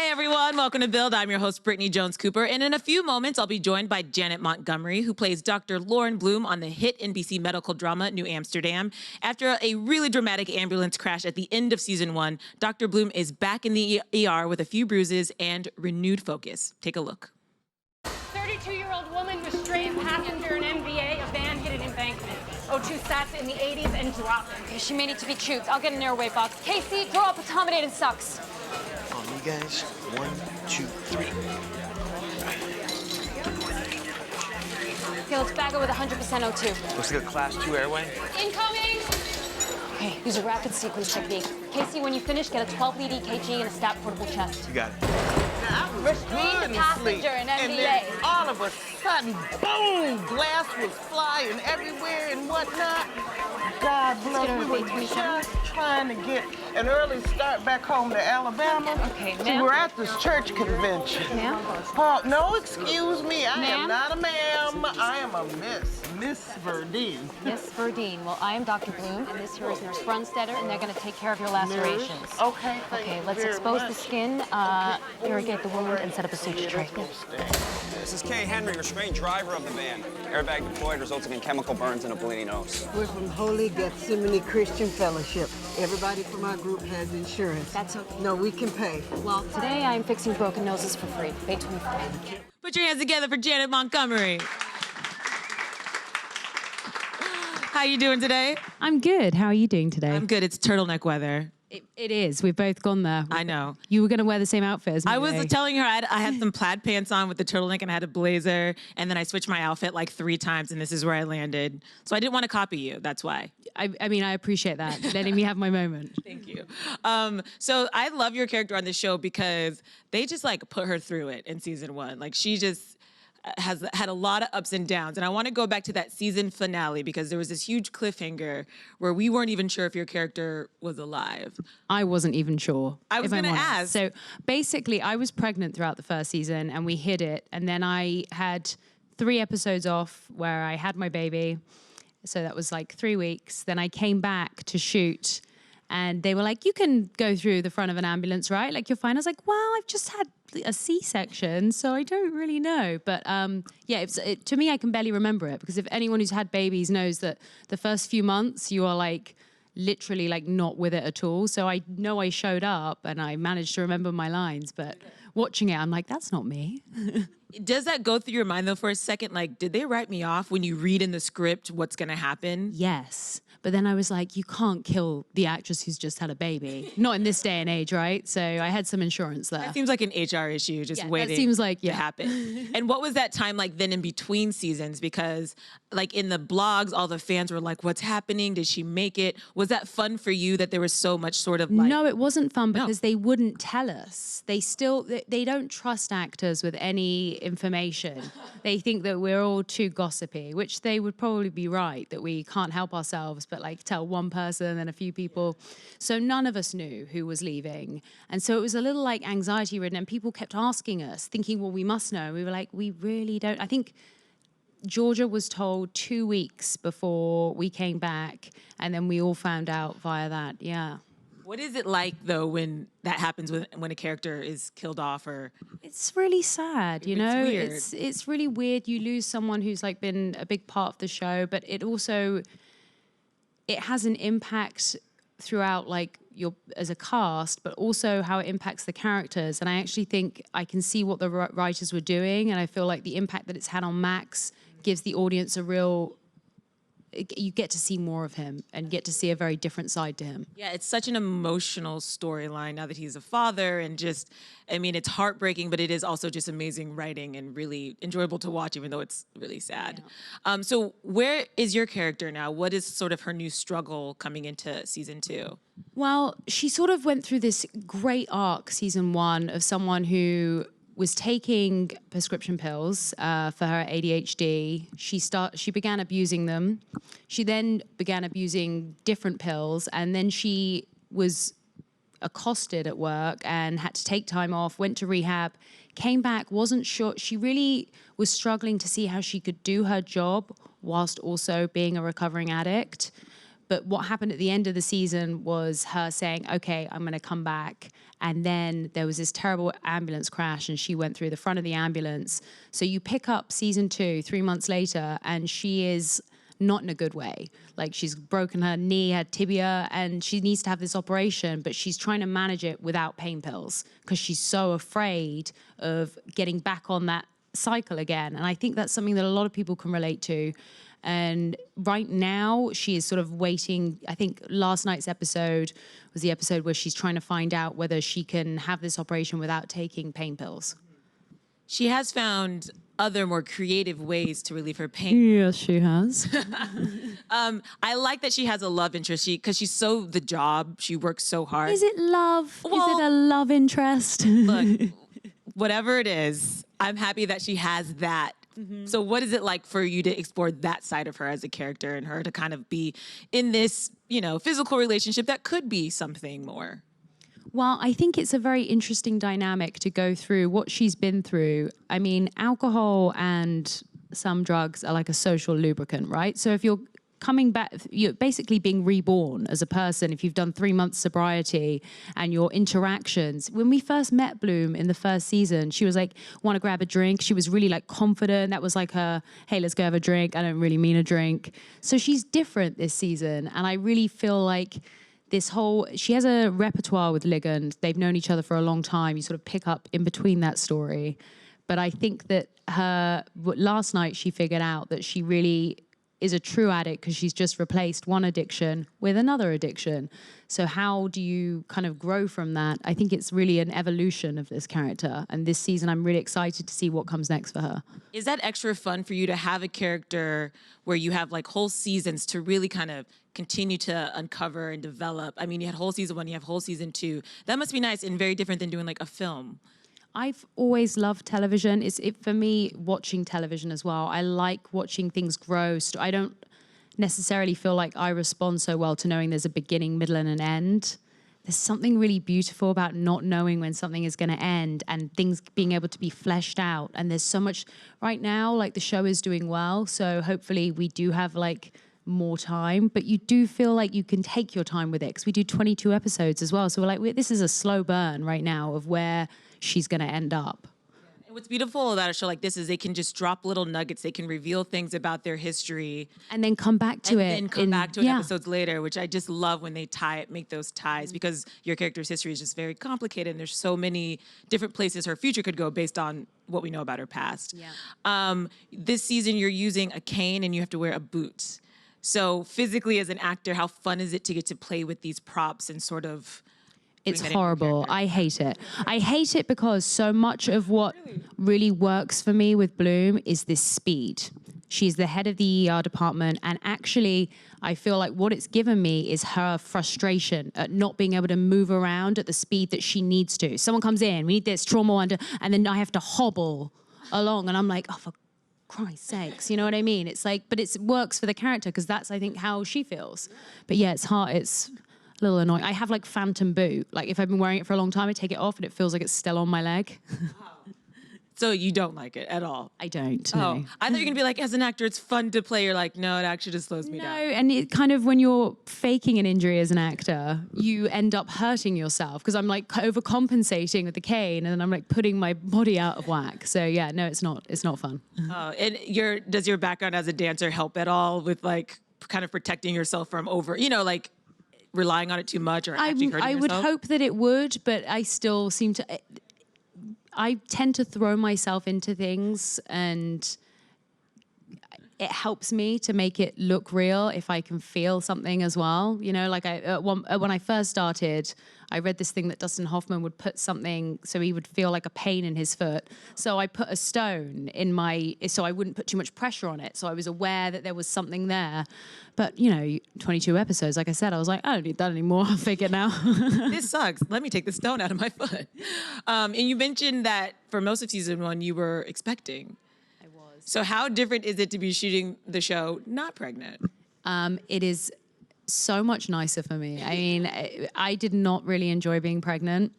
Hey everyone, welcome to Build. I'm your host, Brittany Jones-Cooper, and in a few moments, I'll be joined by Janet Montgomery, who plays Dr. Lauren Bloom on the hit NBC medical drama, New Amsterdam. After a really dramatic ambulance crash at the end of season 1, Dr. Bloom is back in the ER with a few bruises and renewed focus. Take a look. 32-year-old woman was straight passenger in NBA. A van hit an embankment. O2 sats in the 80s and dropping. Okay, she may need to be tubed. I'll get an airway box. Casey, throw up accommodated sucks. On me, guys. 1, 2, 3. Okay, let's bag it with 100% O2. Looks like a class 2 airway. Incoming! Okay, use a rapid sequence technique. Casey, when you finish, get a 12-lead EKG and a stat portable chest. You got it. Now, I was Restrain the passenger in and NBA. then all of a sudden, boom, glass was flying everywhere and whatnot. God bless, we were just trying to get an early start back home to Alabama. Okay, So ma'am. we're at this church convention. Ma'am? Paul, no, excuse me, I Ma'am? am not a ma'am. I am a Miss Verdine. Yes, Verdine. Well, I am Dr. Bloom, and this here is Nurse Brunstetter, and they're going to take care of your lacerations. Okay, thank Okay, you let's very expose much. the skin, irrigate the wound, and set up a suture tray. This is Kay Henry, restrained driver of the van. Airbag deployed, resulting in chemical burns and a bleeding nose. We're from Holy Gethsemane Christian Fellowship. Everybody from our group has insurance. That's okay. No, we can pay. Well, today I'm fixing broken noses for free. Pay 25. Put your hands together for Janet Montgomery. How you doing today? I'm good. How are you doing today? I'm good. It's turtleneck weather. It is. We've both gone there. I know. You were going to wear the same outfit as me. I was today. telling her I had some plaid pants on with the turtleneck and I had a blazer, and then I switched my outfit like 3 times, and this is where I landed. So I didn't want to copy you. That's why. I mean, I appreciate that. Letting me have my moment. Thank you. So I love your character on this show because they just like put her through it in season 1. Like she just has had a lot of ups and downs. And I want to go back to that season finale because there was this huge cliffhanger where we weren't even sure if your character was alive. I wasn't even sure. I was if I'm gonna honest. ask. So basically, I was pregnant throughout the first season, and we hid it. And then I had 3 episodes off where I had my baby. So that was like 3 weeks. Then I came back to shoot, and they were like, "You can go through the front of an ambulance, right? Like, you're fine." I was like, "Well, I've just had a C-section, so I don't really know." But yeah, to me, I can barely remember it because if anyone who's had babies knows that the first few months you are like literally like not with it at all. So I know I showed up and I managed to remember my lines, but watching it, I'm like, that's not me. Does that go through your mind though for a second? Like, did they write me off when you read in the script what's gonna happen? Yes. But then I was like, you can't kill the actress who's just had a baby. Not in this day and age, right? So I had some insurance there. That seems like an HR issue, just Yeah, waiting that seems like, to happen. And what was that time like then in between seasons? Because like in the blogs, all the fans were like, what's happening? Did she make it? Was that fun for you that there was so much sort of like... No, it wasn't fun because they wouldn't tell us. They don't trust actors with any information. They think that we're all too gossipy, which they would probably be right, that we can't help ourselves but like tell one person and a few people. So none of us knew who was leaving. And so it was a little like anxiety ridden, and people kept asking us, thinking, well, we must know. And we were like, we really don't. I think Georgia was told 2 weeks before we came back, and then we all found out via that, yeah. What is it like though when that happens when a character is killed off or... It's really sad, you know? weird. It's really weird. You lose someone who's like been a big part of the show, but it also, it has an impact throughout like as a cast, but also how it impacts the characters. And I actually think I can see what the writers were doing, and I feel like the impact that it's had on Max gives the audience a real... You get to see more of him and get to see a very different side to him. Yeah, it's such an emotional storyline now that he's a father, and just, I mean, it's heartbreaking, but it is also just amazing writing and really enjoyable to watch, even though it's really sad. Yeah. So where is your character now? What is sort of her new struggle coming into season 2? Well, she sort of went through this great arc, season 1, of someone who was taking prescription pills for her ADHD. She began abusing them. She then began abusing different pills, and then she was accosted at work and had to take time off, went to rehab, came back, wasn't sure. She really was struggling to see how she could do her job whilst also being a recovering addict. But what happened at the end of the season was her saying, okay, I'm going to come back. And then there was this terrible ambulance crash and she went through the front of the ambulance. So you pick up season 2, 3 months later, and she is not in a good way. Like, she's broken her knee, her tibia, and she needs to have this operation, but she's trying to manage it without pain pills because she's so afraid of getting back on that cycle again. And I think that's something that a lot of people can relate to. And right now, she is sort of waiting. I think last night's episode was the episode where she's trying to find out whether she can have this operation without taking pain pills. She has found other more creative ways to relieve her pain. Yes, she has. I like that she has a love interest because she's so the job. She works so hard. Is it love? Well, is it a love interest? Look, whatever it is, I'm happy that she has that. So what is it like for you to explore that side of her as a character and her to kind of be in this, physical relationship that could be something more? Well, I think it's a very interesting dynamic to go through what she's been through. I mean, alcohol and some drugs are like a social lubricant, right? So if you're coming back, you're basically being reborn as a person if you've done 3 months sobriety and your interactions. When we first met Bloom in the first season, she was like, want to grab a drink? She was really like confident. That was like her, hey, let's go have a drink. I don't really mean a drink. So she's different this season. And I really feel like she has a repertoire with Ligand. They've known each other for a long time. You sort of pick up in between that story. But I think that last night she figured out that she really is a true addict because she's just replaced one addiction with another addiction. So how do you kind of grow from that? I think it's really an evolution of this character. And this season, I'm really excited to see what comes next for her. Is that extra fun for you to have a character where you have like whole seasons to really kind of continue to uncover and develop? I mean, you had whole season 1, you have whole season 2. That must be nice and very different than doing like a film. I've always loved television. For me, watching television as well. I like watching things grow. I don't necessarily feel like I respond so well to knowing there's a beginning, middle, and an end. There's something really beautiful about not knowing when something is going to end and things being able to be fleshed out. And there's so much right now, like the show is doing well. So hopefully we do have like more time, but you do feel like you can take your time with it because we do 22 episodes as well. So we're like, this is a slow burn right now of where she's going to end up. And what's beautiful about a show like this is they can just drop little nuggets. They can reveal things about their history. And then come back to it. And then come back to it episodes later, which I just love when they make those ties because your character's history is just very complicated and there's so many different places her future could go based on what we know about her past. Yeah. This season you're using a cane and you have to wear a boot. So physically as an actor, how fun is it to get to play with these props and sort of... It's horrible. I hate it. I hate it because so much of what really works for me with Bloom is this speed. She's the head of the ER department, and actually, I feel like what it's given me is her frustration at not being able to move around at the speed that she needs to. Someone comes in, we need this trauma under, and then I have to hobble along, and I'm like, oh, for Christ's sakes, you know what I mean? It's like, but it works for the character because that's, I think, how she feels. But yeah, it's hard. It's a little annoying. I have like phantom boot. Like if I've been wearing it for a long time, I take it off and it feels like it's still on my leg. So you don't like it at all? I don't. Oh, No. I thought you were gonna be like, as an actor, it's fun to play. You're like, no, it actually just slows me down. No, and it kind of, when you're faking an injury as an actor, you end up hurting yourself because I'm like overcompensating with the cane and then I'm like putting my body out of whack. So yeah, no, it's not fun. Oh, and does your background as a dancer help at all with like kind of protecting yourself from like relying on it too much or actually hurting yourself? I would hope that it would, but I still seem to... I tend to throw myself into things and it helps me to make it look real if I can feel something as well. You know, like when I first started, I read this thing that Dustin Hoffman would put something so he would feel like a pain in his foot. So I put a stone so I wouldn't put too much pressure on it. So I was aware that there was something there. But, 22 episodes, like I said, I was like, I don't need that anymore. I'll fake it now. This sucks. Let me take the stone out of my foot. And you mentioned that for most of season 1, you were expecting. I was. So how different is it to be shooting the show not pregnant? It is so much nicer for me. I mean, I did not really enjoy being pregnant.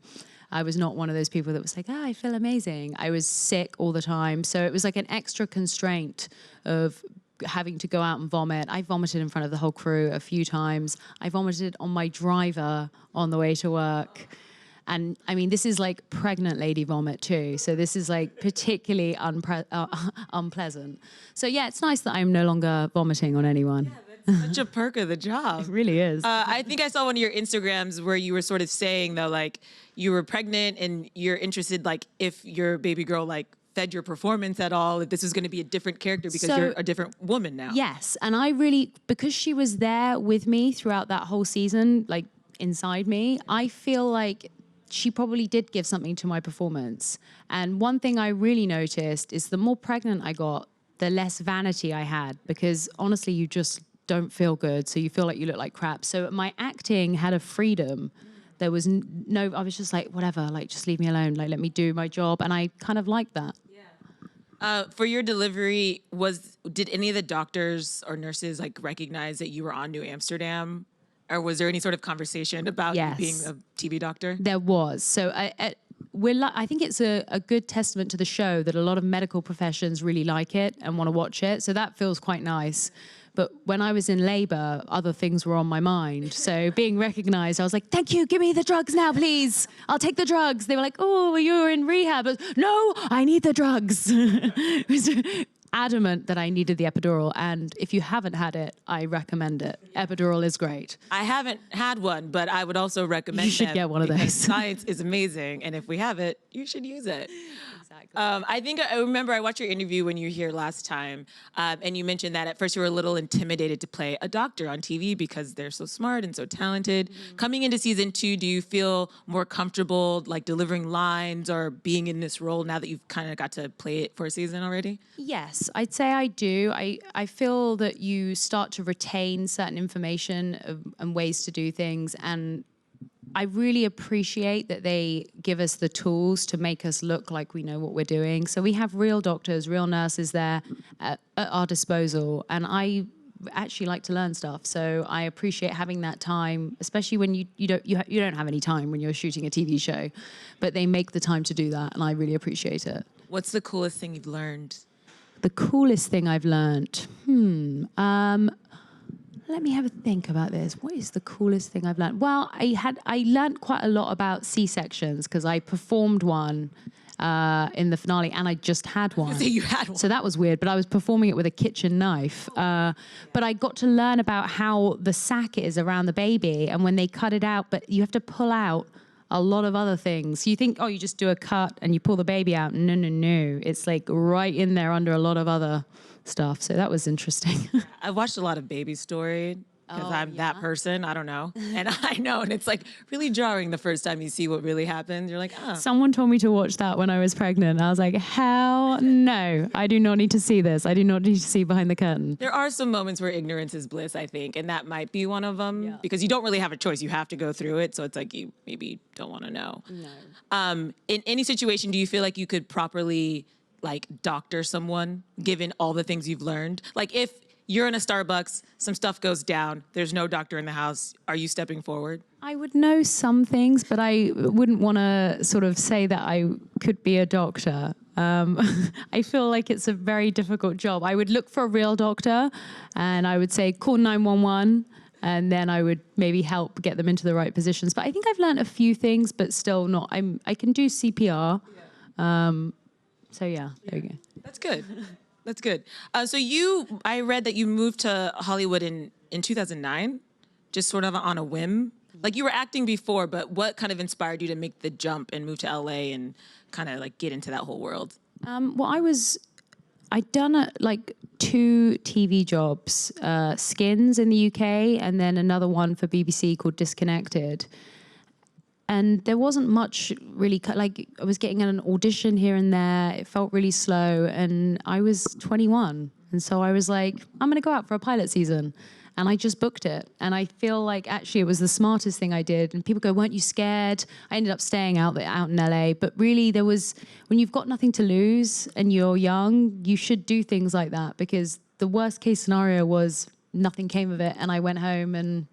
I was not one of those people that was like, I feel amazing. I was sick all the time. So it was like an extra constraint of having to go out and vomit. I vomited in front of the whole crew a few times. I vomited on my driver on the way to work. And I mean, this is like pregnant lady vomit too. So this is like particularly unpleasant. So yeah, it's nice that I'm no longer vomiting on anyone. Such a perk of the job. It really is. I think I saw one of your Instagrams where you were sort of saying though, like you were pregnant and you're interested, like if your baby girl like fed your performance at all, if this is going to be a different character because you're a different woman now. Yes, and I really, because she was there with me throughout that whole season, like inside me, I feel like she probably did give something to my performance. And one thing I really noticed is the more pregnant I got, the less vanity I had, because honestly, you just don't feel good, so you feel like you look like crap. So my acting had a freedom. There was no, I was just like, whatever, like just leave me alone, like let me do my job, and I kind of liked that. For your delivery, did any of the doctors or nurses like recognize that you were on New Amsterdam? Or was there any sort of conversation about you being a TV doctor? There was. So I think it's a good testament to the show that a lot of medical professions really like it and want to watch it. So that feels quite nice. But when I was in labor, other things were on my mind. So being recognized, I was like, thank you, give me the drugs now, please. I'll take the drugs. They were like, oh, you were in rehab. I was, no, I need the drugs. It was adamant that I needed the epidural. And if you haven't had it, I recommend it. Epidural is great. I haven't had one, but I would also recommend You should get one of those. Science is amazing. And if we have it, you should use it. Exactly. I remember I watched your interview when you were here last time, and you mentioned that at first you were a little intimidated to play a doctor on TV because they're so smart and so talented. Mm-hmm. Coming into season 2, do you feel more comfortable like delivering lines or being in this role now that you've kind of got to play it for a season already? Yes, I'd say I do. I feel that you start to retain certain information and ways to do things, and I really appreciate that they give us the tools to make us look like we know what we're doing. So we have real doctors, real nurses there at our disposal, and I actually like to learn stuff. So I appreciate having that time, especially when you don't have any time when you're shooting a TV show, but they make the time to do that, and I really appreciate it. What's the coolest thing you've learned? The coolest thing I've learned? Let me have a think about this. What is the coolest thing I've learned? Well, I learned quite a lot about Csections because I performed one in the finale, and I just had one. So you had one. So that was weird, but I was performing it with a kitchen knife. But I got to learn about how the sac is around the baby, and when they cut it out, but you have to pull out a lot of other things. You think, oh, you just do a cut and you pull the baby out. No, no, no. It's like right in there under a lot of other stuff. So that was interesting. I've watched a lot of Baby Story because I'm that person. I don't know. And I know. And it's like really jarring the first time you see what really happened. You're like, oh. Someone told me to watch that when I was pregnant. I was like, hell no. I do not need to see this. I do not need to see behind the curtain. There are some moments where ignorance is bliss, I think. And that might be one of them because you don't really have a choice. You have to go through it. So it's like you maybe don't want to know. No. In any situation, do you feel like you could properly like doctor someone given all the things you've learned? Like if you're in a Starbucks, some stuff goes down, there's no doctor in the house, are you stepping forward? I would know some things, but I wouldn't want to sort of say that I could be a doctor. I feel like it's a very difficult job. I would look for a real doctor and I would say call 911 and then I would maybe help get them into the right positions. But I think I've learned a few things, but still not. I can do CPR. So yeah, there you go. That's good. That's good. I read that you moved to Hollywood in 2009, just sort of on a whim. Like you were acting before, but what kind of inspired you to make the jump and move to LA and kind of like get into that whole world? Well, I'd done like 2 TV jobs, Skins in the UK, and then another one for BBC called Disconnected. And there wasn't much really, like I was getting an audition here and there. It felt really slow. And I was 21. And so I was like, I'm going to go out for a pilot season. And I just booked it. And I feel like actually it was the smartest thing I did. And people go, weren't you scared? I ended up staying out in LA. But really when you've got nothing to lose and you're young, you should do things like that. Because the worst case scenario was nothing came of it. And I went home and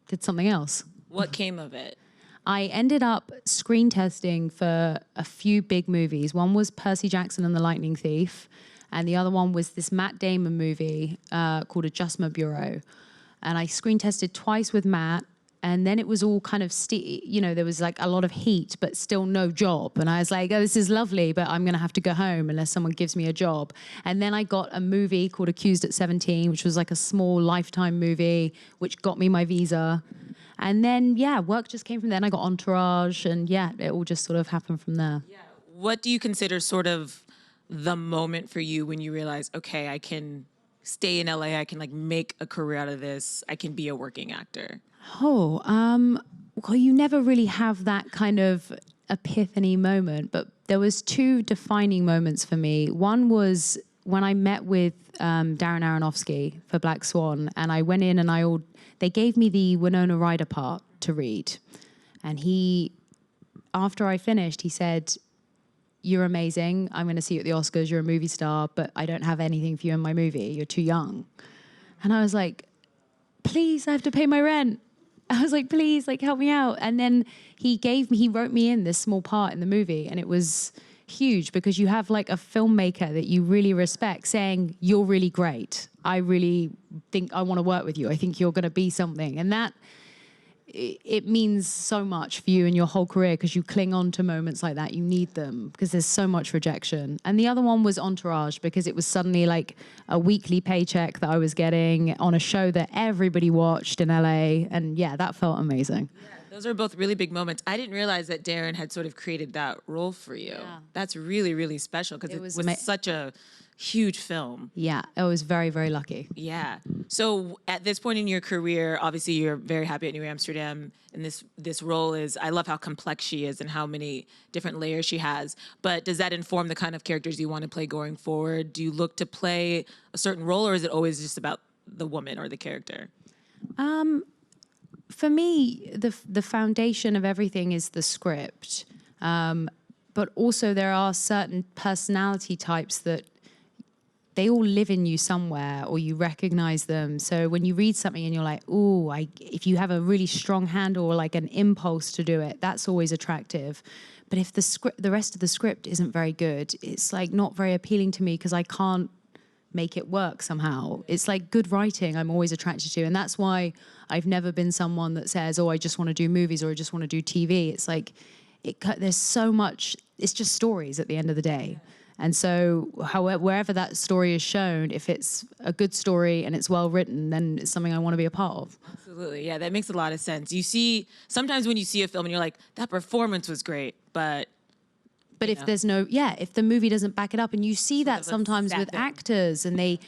did something else. What came of it? I ended up screen testing for a few big movies. One was Percy Jackson and the Lightning Thief, And the other one was this Matt Damon movie called Adjustment Bureau. And I screen tested twice with Matt. And then it was all kind of, there was like a lot of heat, but still no job. And I was like, oh, this is lovely, but I'm going to have to go home unless someone gives me a job. And then I got a movie called Accused at 17, which was like a small Lifetime movie, which got me my visa. And then, work just came from there. And I got Entourage. And it all just sort of happened from there. Yeah. What do you consider sort of the moment for you when you realize, okay, I can stay in LA, I can like make a career out of this, I can be a working actor? Well, you never really have that kind of epiphany moment, but there was two defining moments for me. One was when I met with Darren Aronofsky for Black Swan, and I went in and they gave me the Winona Ryder part to read. And after I finished, he said, "You're amazing. I'm going to see you at the Oscars. You're a movie star, but I don't have anything for you in my movie. You're too young." And I was like, "Please, I have to pay my rent." I was like, "Please, like, help me out." And then he wrote me in this small part in the movie, and it was huge because you have like a filmmaker that you really respect saying, "You're really great. I really think I want to work with you. I think you're going to be something." And that, it means so much for you in your whole career because you cling on to moments like that. You need them because there's so much rejection. And the other one was Entourage because it was suddenly like a weekly paycheck that I was getting on a show that everybody watched in LA. And that felt amazing. Yeah, those are both really big moments. I didn't realize that Darren had sort of created that role for you. Yeah. That's really, really special because it was such a huge film. Yeah, I was very, very lucky. Yeah. So at this point in your career, obviously you're very happy at New Amsterdam, and this role is, I love how complex she is and how many different layers she has. But does that inform the kind of characters you want to play going forward? Do you look to play a certain role, or is it always just about the woman or the character? For me, the foundation of everything is the script. But also there are certain personality types that they all live in you somewhere, or you recognize them. So when you read something and you're like, "Ooh," if you have a really strong handle or like an impulse to do it, that's always attractive. But if the rest of the script isn't very good, it's like not very appealing to me because I can't make it work somehow. It's like good writing I'm always attracted to. And that's why I've never been someone that says, "Oh, I just want to do movies," or "I just want to do TV." It's like, there's so much, it's just stories at the end of the day. And so wherever that story is shown, if it's a good story and it's well written, then it's something I want to be a part of. Absolutely. Yeah, that makes a lot of sense. Sometimes when you see a film and you're like, that performance was great, but if there's if the movie doesn't back it up, and you see that sometimes with actors, and they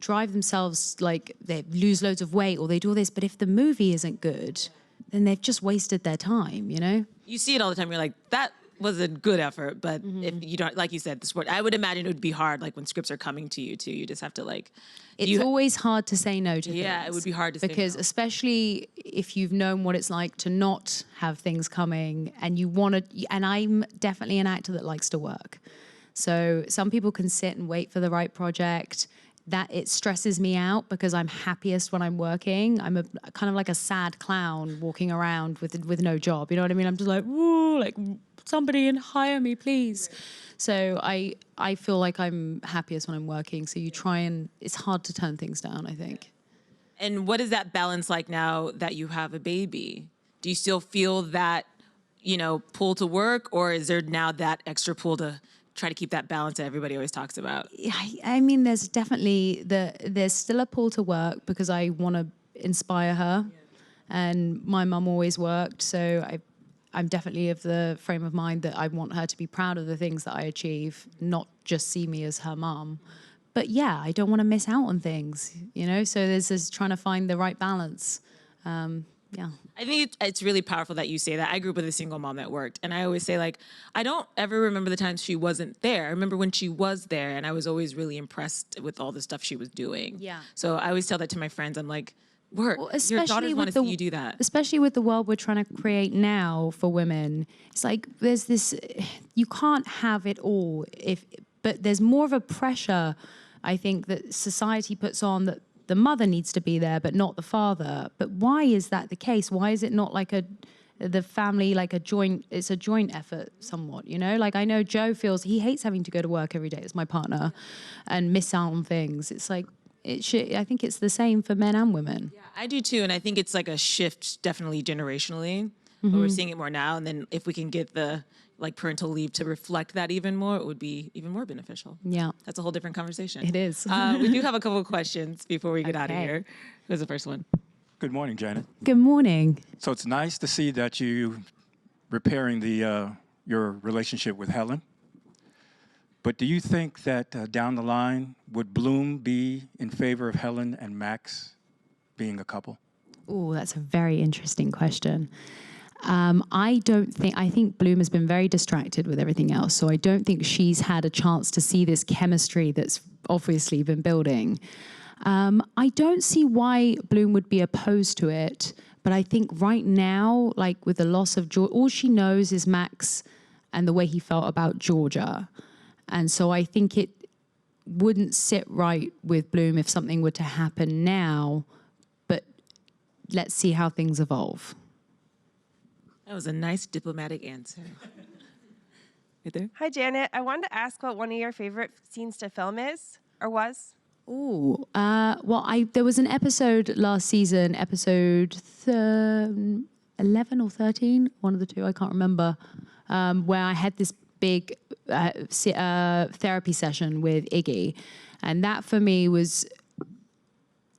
drive themselves, like they lose loads of weight or they do all this, but if the movie isn't good, then they've just wasted their time, you know? You see it all the time. You're like, that was a good effort, but if you don't, like you said, the sport, I would imagine it would be hard, like when scripts are coming to you too, you just have to like. It's always hard to say no to things. Yeah, it would be hard to say no. Because especially if you've known what it's like to not have things coming and you want to, and I'm definitely an actor that likes to work. So some people can sit and wait for the right project. That it stresses me out because I'm happiest when I'm working. I'm a kind of like a sad clown walking around with no job. You know what I mean? I'm just like, "Woo, like somebody and hire me, please." So I feel like I'm happiest when I'm working. So you try and, it's hard to turn things down, I think. And what is that balance like now that you have a baby? Do you still feel that, pull to work, or is there now that extra pull to try to keep that balance that everybody always talks about? I mean, there's definitely there's still a pull to work because I want to inspire her, and my mum always worked, so I'm definitely of the frame of mind that I want her to be proud of the things that I achieve, not just see me as her mum. But I don't want to miss out on things, So there's this trying to find the right balance. I think it's really powerful that you say that. I grew up with a single mom that worked, and I always say, like, I don't ever remember the times she wasn't there. I remember when she was there, and I was always really impressed with all the stuff she was doing. Yeah. So I always tell that to my friends. I'm like, work. Well, your daughters want to see you do that. Especially with the world we're trying to create now for women. It's like there's this, you can't have it all. But there's more of a pressure, I think, that society puts on that the mother needs to be there, but not the father. But why is that the case? Why is it not like the family like it's a joint effort somewhat, you know? Like I know Joe feels he hates having to go to work every day as my partner and miss out on things. It's like, I think it's the same for men and women. Yeah, I do too. And I think it's like a shift definitely generationally, but we're seeing it more now. And then if we can get the like parental leave to reflect that even more, it would be even more beneficial. Yeah. That's a whole different conversation. It is. We do have a couple of questions before we get out of Okay. here. Who's the first one? Good morning, Janet. Good morning. So it's nice to see that you repairing your relationship with Helen. But do you think that down the line, would Bloom be in favor of Helen and Max being a couple? Oh, that's a very interesting question. I think Bloom has been very distracted with everything else. So I don't think she's had a chance to see this chemistry that's obviously been building. I don't see why Bloom would be opposed to it. But I think right now, like with the loss of Georgia, all she knows is Max and the way he felt about Georgia. And so I think it wouldn't sit right with Bloom if something were to happen now. But let's see how things evolve. That was a nice diplomatic answer. Right there. Hi, Janet. I wanted to ask what one of your favorite scenes to film is or was. Ooh, well, there was an episode last season, episode 11 or 13, one of the two, I can't remember, where I had this big therapy session with Iggy. And that for me was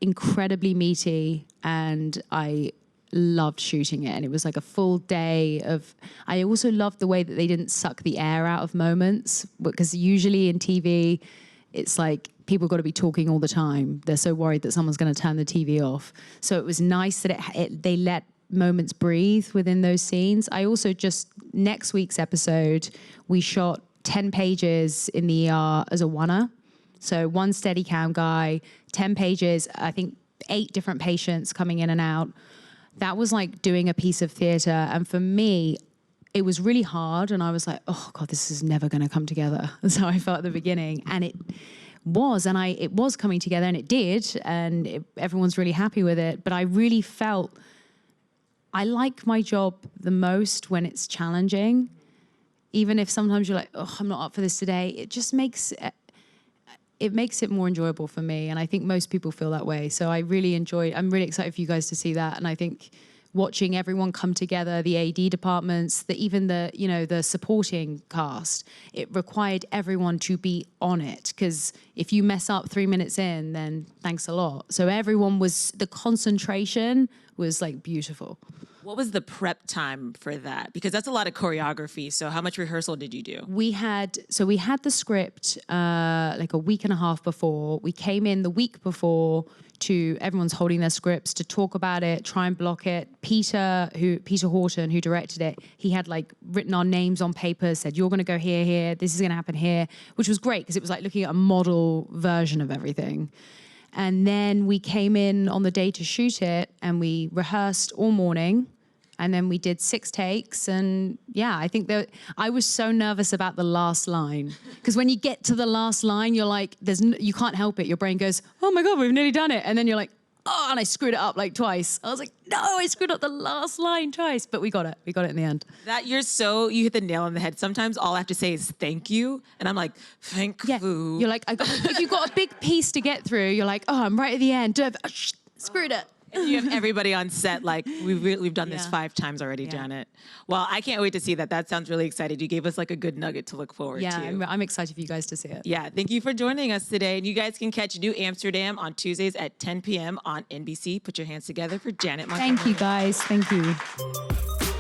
incredibly meaty, and I loved shooting it. And it was like a full day of, I also loved the way that they didn't suck the air out of moments, because usually in TV, it's like people got to be talking all the time. They're so worried that someone's going to turn the TV off. So it was nice that they let moments breathe within those scenes. I also next week's episode, we shot 10 pages in the ER as a oneer. So one steady cam guy, 10 pages, I think 8 different patients coming in and out. That was like doing a piece of theater. And for me, it was really hard. And I was like, oh God, this is never going to come together. That's how I felt at the beginning. And it was coming together, and it did. And everyone's really happy with it. But I really felt, I like my job the most when it's challenging. Even if sometimes you're like, oh, I'm not up for this today. It just makes it more enjoyable for me. And I think most people feel that way. So I'm really excited for you guys to see that. And I think watching everyone come together, the AD departments, even the supporting cast, it required everyone to be on it. Because if you mess up 3 minutes in, then thanks a lot. So the concentration was like beautiful. What was the prep time for that? Because that's a lot of choreography. So how much rehearsal did you do? We had the script like a week and a half before. We came in the week before everyone's holding their scripts to talk about it, try and block it. Peter Horton, who directed it, he had like written our names on paper, said, you're going to go here, this is going to happen here, which was great because it was like looking at a model version of everything. And then we came in on the day to shoot it, and we rehearsed all morning. And then we did 6 takes. And yeah, I think that I was so nervous about the last line. Because when you get to the last line, you're like, you can't help it. Your brain goes, oh my God, we've nearly done it. And then you're like, oh, and I screwed it up like twice. I was like, no, I screwed up the last line twice. But we got it. We got it in the end. You hit the nail on the head. Sometimes all I have to say is thank you. And I'm like, thank you. You're like, if you've got a big piece to get through, you're like, oh, I'm right at the end. Screwed it. And you have everybody on set like, we've done this 5 times already, Janet. Well, I can't wait to see that. That sounds really exciting. You gave us like a good nugget to look forward to. Yeah, I'm excited for you guys to see it. Yeah, thank you for joining us today. And you guys can catch New Amsterdam on Tuesdays at 10 p.m. on NBC. Put your hands together for Janet Montgomery. Thank you, guys. Thank you.